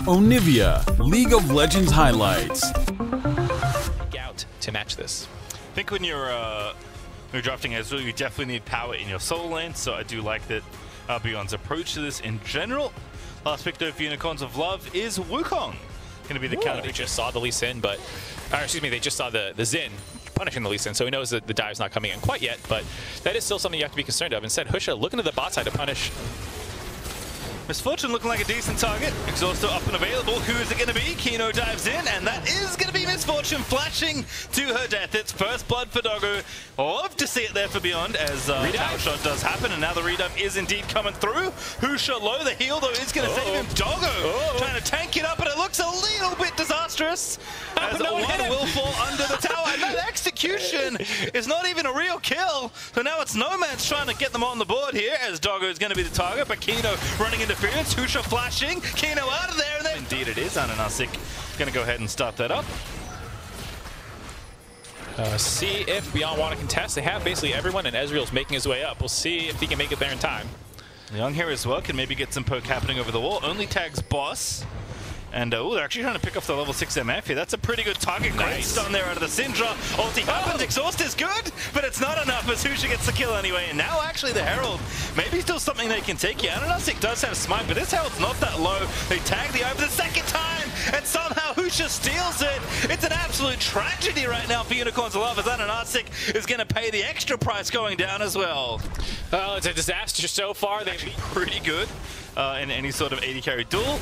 Onivia, League of Legends highlights. Out to match this. I think when you're drafting Ezreal, you definitely need power in your solo lane, so I do like that Beyond's approach to this in general. Last pick though for Unicorns of Love is Wukong. Going to be the counter. They just saw the Lee Sin, but, excuse me, they just saw the Xin punishing the Lee Sin, so he knows that the dive's not coming in quite yet, but that is still something you have to be concerned of. Instead, Husha looking to the bot side to punish. Misfortune looking like a decent target. Exhausto up and available. Who is it going to be? Kino dives in, and that is going to be Misfortune flashing to her death. It's first blood for Doggo. Love to see it there for Beyond as tower shot does happen, and now the redive is indeed coming through. Husha low. The heal, though, is going to save him. Doggo trying to tank it up, and it looks a little bit disastrous as one will fall under the tower. And that execution is not even a real kill. So now it's Nomad's trying to get them on the board here as Doggo is going to be the target, but Kino running interference. Husha flashing. Kino out of there, and then indeed it is Ananasik going to go ahead and start that up. See if Beyond want to contest. They have basically everyone, and Ezreal's making his way up. We'll see if he can make it there in time. Young here as well can maybe get some poke happening over the wall. Only tags boss. And oh, they're actually trying to pick off the level 6 MF here. That's a pretty good target. Great stun there out of the Syndra. Ulti happens. Exhaust is good, but it's not enough as Husha gets the kill anyway. And now actually the Herald, maybe still something they can take here. Ananasik does have smite, but this Herald's not that low. They tag the eye for the second time, and somehow Husha steals it. It's an absolute tragedy right now for Unicorns of Love as Ananasik is going to pay the extra price going down as well. Well, it's a disaster so far. They've been pretty good. In any sort of 80 carry duel.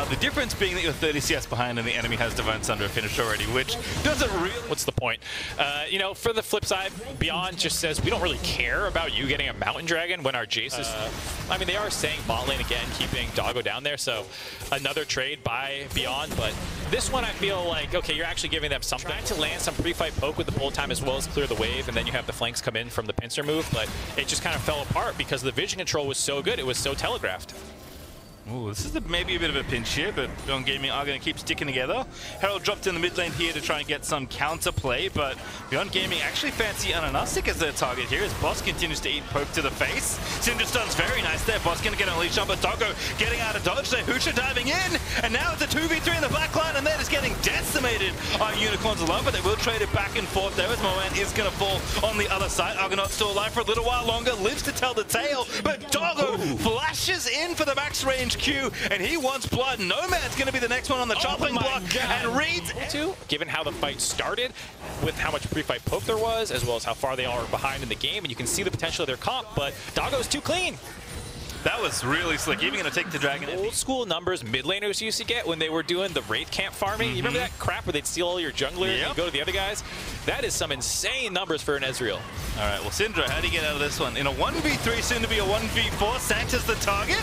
The difference being that you're 30 CS behind and the enemy has Divine Sunder finished already, which doesn't really... What's the point? You know, for the flip side, Beyond just says we don't really care about you getting a Mountain Dragon when our Jace is... I mean, they are saying bot lane again, keeping Doggo down there, so another trade by Beyond, but this one I feel like, okay, you're actually giving them something. Trying to land some pre-fight poke with the bullet time as well as clear the wave, and then you have the flanks come in from the pincer move, but it just kind of fell apart because the vision control was so good, it was so telegraphed. Ooh, this is maybe a bit of a pinch here, but Beyond Gaming are going to keep sticking together. Herald dropped in the mid lane here to try and get some counter play, but Beyond Gaming actually fancy Ananasik as their target here as Boss continues to eat poke to the face. Cinder stun's very nice there. Boss going to get unleashed on, but Doggo getting out of dodge there. Husha diving in, and now it's a 2v3 in the back line, and they're just getting decimated on Unicorns of Love, but they will trade it back and forth there as Moan is going to fall on the other side. Argonaut's still alive for a little while longer, lives to tell the tale, but Doggo flashes in for the max range Q, and he wants blood. Nomad's going to be the next one on the chopping block, and reads to, given how the fight started, with how much pre-fight poke there was, as well as how far they are behind in the game, and you can see the potential of their comp, but Doggo's too clean. That was really slick. Even going to take the dragon. Old school numbers mid laners used to get when they were doing the Wraith camp farming. You remember that crap where they'd steal all your junglers and go to the other guys? That is some insane numbers for an Ezreal. All right, well, Syndra, how do you get out of this one? In a 1v3, soon to be a 1v4, Santa's the target.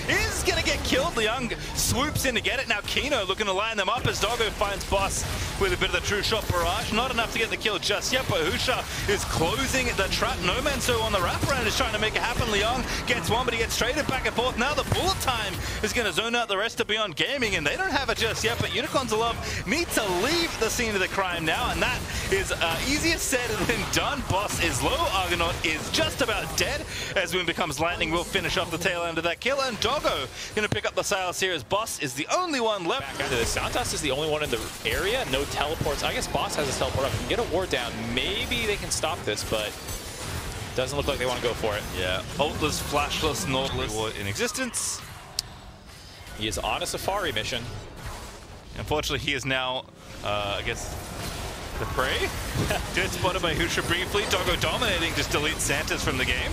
Is going to get killed. Liang swoops in to get it. Now Kino looking to line them up as Doggo finds Boss with a bit of the true shot barrage. Not enough to get the kill just yet, but Husha is closing the trap. Nomad so on the wraparound is trying to make it happen. Liang gets one, but he gets traded back and forth. Now the bullet time is going to zone out the rest of Beyond Gaming, and they don't have it just yet, but Unicorns of Love need to leave the scene of the crime now, and that is easier said than done. Boss is low. Argonaut is just about dead. As Wind becomes lightning, we'll finish off the tail end of that kill, and Doggo going to pick up the Silas here as Boss is the only one left. Back into this. Santos is the only one in the area. No teleports. I guess Boss has his teleport up. Can get a ward down. Maybe they can stop this, but doesn't look like they want to go for it. Yeah. Ultless, flashless, Nautilus in existence. He is on a safari mission. Unfortunately, he is now, I guess, the prey. Dead spotted by Husha briefly. Doggo dominating, just deletes Santas from the game.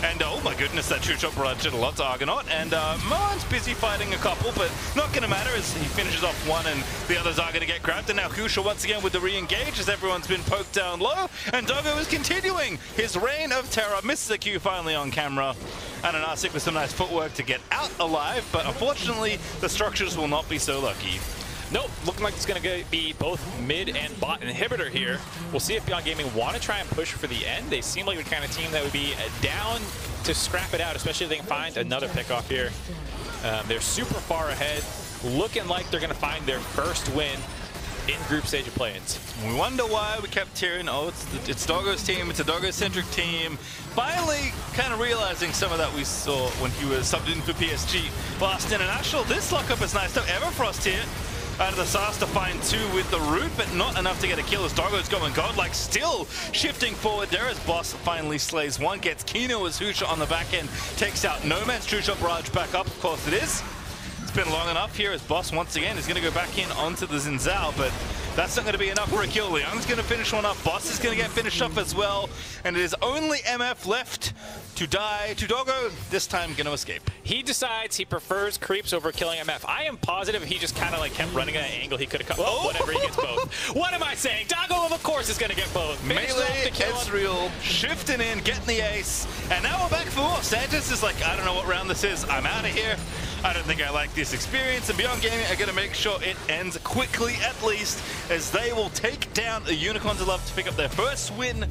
And oh my goodness, that true shot barrage did a lot to Argonaut. And Moan's busy fighting a couple, but not going to matter as he finishes off one and the others are going to get grabbed. And now Husha once again with the re-engage as everyone's been poked down low. And Doggo is continuing his reign of terror. Misses the Q finally on camera. Ananasik with some nice footwork to get out alive, but unfortunately the structures will not be so lucky. Nope, looking like it's going to be both mid and bot inhibitor here. We'll see if Beyond Gaming want to try and push for the end. They seem like the kind of team that would be down to scrap it out, especially if they can find another pickoff here. They're super far ahead, looking like they're going to find their first win. in group stage of play-ins. We wonder why we kept hearing, oh, it's Doggo's team, it's a Doggo-centric team. Finally, kind of realizing some of that we saw when he was subbed in for PSG last international. This lockup is nice. Though Everfrost here out of the Sars to find 2 with the root, but not enough to get a kill as Doggo's going godlike, still shifting forward there as Boss finally slays 1, gets Kino as Husha on the back end, takes out Nomad's True Shot Barrage back up, of course it is. It's been long enough here as Boss once again is going to go back in onto the Xin Zhao, but that's not going to be enough for a kill. Liang's going to finish one up, Boss is going to get finished up as well, and it is only MF left to die to Doggo, this time going to escape. He decides he prefers creeps over killing MF. I am positive he just kind of like kept running at an angle he could have cut. Oh, whatever, he gets both. What am I saying? Doggo, of course, is going to get both. Melee, Ezreal, shifting in, getting the ace, and now we're back for more. Santis is like, I don't know what round this is. I'm out of here. I don't think I like this experience, and Beyond Gaming are going to make sure it ends quickly, at least, as they will take down the Unicorns of Love to pick up their first win